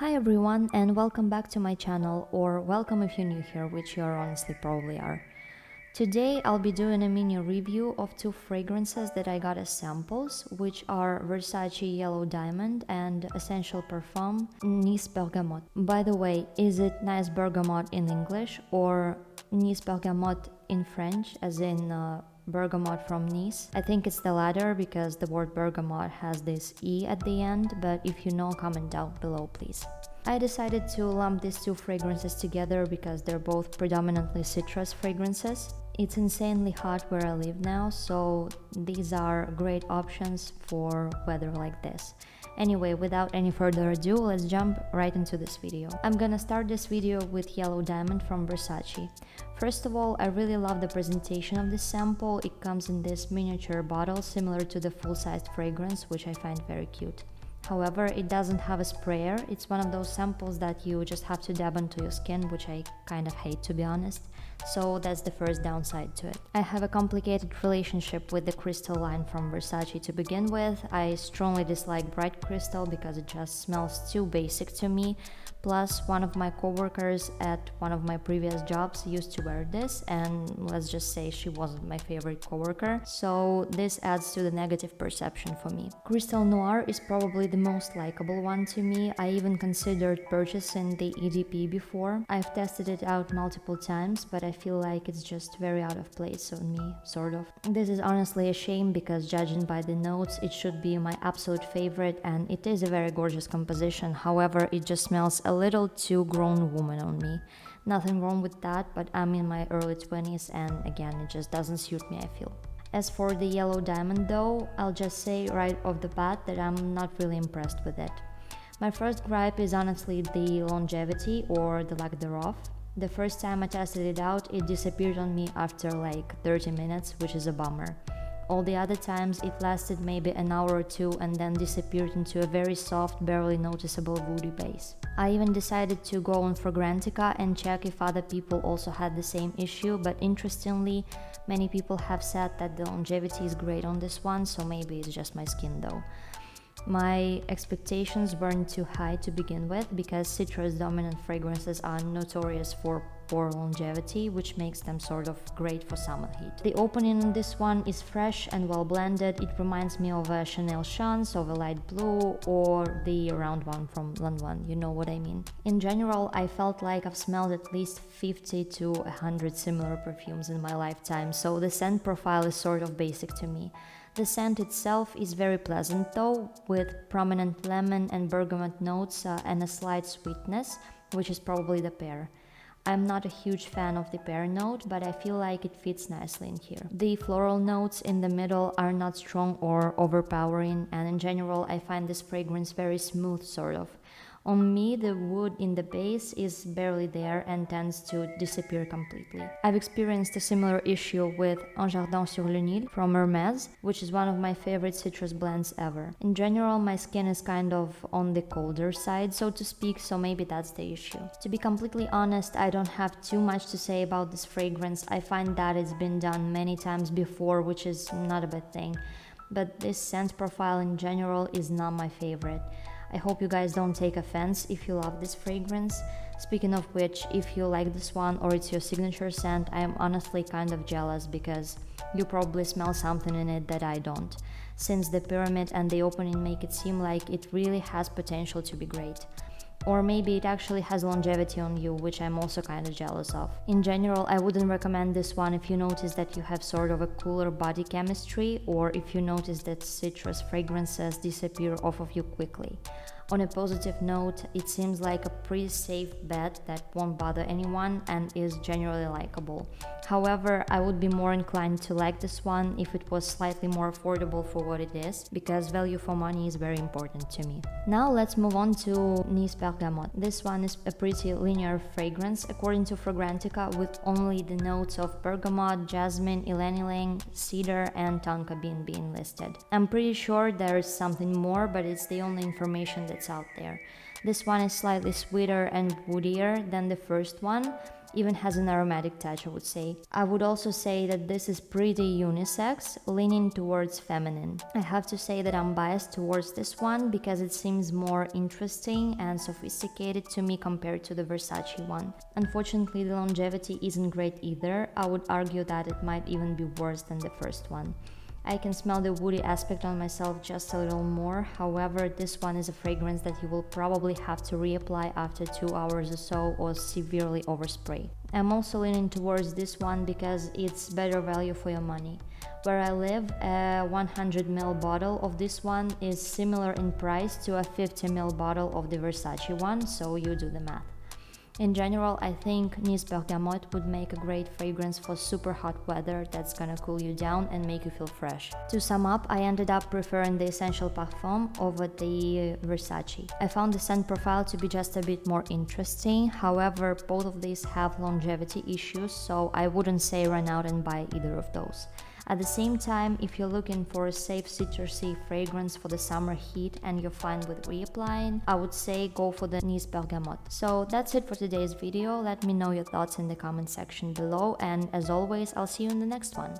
Hi everyone and welcome back to my channel, or welcome if you're new here, which you are honestly probably are. Today I'll be doing a mini review of two fragrances that I got as samples, which are Versace Yellow Diamond and Essential Parfum Nice Bergamote. By the way, is it Nice Bergamote in English or Nice Bergamote in French, as in bergamot from Nice? I think it's the latter because the word bergamot has this E at the end, but if you know, comment down below please. I decided to lump these two fragrances together because they're both predominantly citrus fragrances. It's insanely hot where I live now, so these are great options for weather like this. Anyway, without any further ado, let's jump right into this video. I'm gonna start this video with Yellow Diamond from Versace. First of all, I really love the presentation of this sample. It comes in this miniature bottle similar to the full-sized fragrance, which I find very cute. However, it doesn't have a sprayer. It's one of those samples that you just have to dab onto your skin, which I kind of hate, to be honest. So that's the first downside to it. I have a complicated relationship with the crystal line from Versace to begin with. I strongly dislike bright crystal because it just smells too basic to me. Plus, one of my coworkers at one of my previous jobs used to wear this, and let's just say she wasn't my favorite coworker, so this adds to the negative perception for me. Crystal Noir is probably the most likable one to me. I even considered purchasing the EDP before. I've tested it out multiple times, but I feel like it's just very out of place on me, sort of. This is honestly a shame because judging by the notes, it should be my absolute favorite, and it is a very gorgeous composition. However, it just smells a little too grown woman on me. Nothing wrong with that, but I'm in my early 20s and again, it just doesn't suit me, I feel. As for the Yellow Diamond though, I'll just say right off the bat that I'm not really impressed with it. My first gripe is honestly the longevity or the lack thereof. The first time I tested it out, it disappeared on me after like 30 minutes, which is a bummer. All the other times it lasted maybe an hour or two and then disappeared into a very soft, barely noticeable woody base. I even decided to go on Fragrantica and check if other people also had the same issue, but interestingly, many people have said that the longevity is great on this one, so maybe it's just my skin though. My expectations weren't too high to begin with because citrus dominant fragrances are notorious for poor longevity, which makes them sort of great for summer heat. The opening on this one is fresh and well blended. It reminds me of a Chanel Chance of a light blue or the round one from Lanvin, you know what I mean. In general, I felt like I've smelled at least 50 to 100 similar perfumes in my lifetime, so the scent profile is sort of basic to me. The scent itself is very pleasant though, with prominent lemon and bergamot notes and a slight sweetness, which is probably the pear. I'm not a huge fan of the pear note, but I feel like it fits nicely in here. The floral notes in the middle are not strong or overpowering, and in general I find this fragrance very smooth sort of. On me, the wood in the base is barely there and tends to disappear completely. I've experienced a similar issue with Un Jardin sur le Nil from Hermès, which is one of my favorite citrus blends ever. In general, my skin is kind of on the colder side, so to speak, so maybe that's the issue. To be completely honest, I don't have too much to say about this fragrance. I find that it's been done many times before, which is not a bad thing. But this scent profile in general is not my favorite. I hope you guys don't take offense if you love this fragrance. Speaking of which, if you like this one or it's your signature scent, I am honestly kind of jealous because you probably smell something in it that I don't, since the pyramid and the opening make it seem like it really has potential to be great. Or maybe it actually has longevity on you, which I'm also kind of jealous of. In general, I wouldn't recommend this one if you notice that you have sort of a cooler body chemistry, or if you notice that citrus fragrances disappear off of you quickly. On a positive note, it seems like a pretty safe bet that won't bother anyone and is generally likable. However, I would be more inclined to like this one if it was slightly more affordable for what it is, because value for money is very important to me. Now let's move on to Nice Bergamote. This one is a pretty linear fragrance according to Fragrantica, with only the notes of bergamot, jasmine, ylang-ylang, cedar and tonka bean being listed. I'm pretty sure there is something more, but it's the only information that's out there. This one is slightly sweeter and woodier than the first one. even has an aromatic touch, I would say. I would also say that this is pretty unisex, leaning towards feminine. I have to say that I'm biased towards this one because it seems more interesting and sophisticated to me compared to the Versace one. Unfortunately, the longevity isn't great either. I would argue that it might even be worse than the first one. I can smell the woody aspect on myself just a little more. However, this one is a fragrance that you will probably have to reapply after 2 hours or so, or severely overspray. I'm also leaning towards this one because it's better value for your money. Where I live, a 100ml bottle of this one is similar in price to a 50ml bottle of the Versace one, so you do the math. In general, I think Nice Bergamote would make a great fragrance for super hot weather that's gonna cool you down and make you feel fresh. To sum up, I ended up preferring the Essential Parfum over the Versace. I found the scent profile to be just a bit more interesting, however, both of these have longevity issues, so I wouldn't say run out and buy either of those. At the same time, if you're looking for a safe citrusy fragrance for the summer heat and you're fine with reapplying, I would say go for the Nice Bergamote. So that's it for today's video. Let me know your thoughts in the comment section below, and as always, I'll see you in the next one.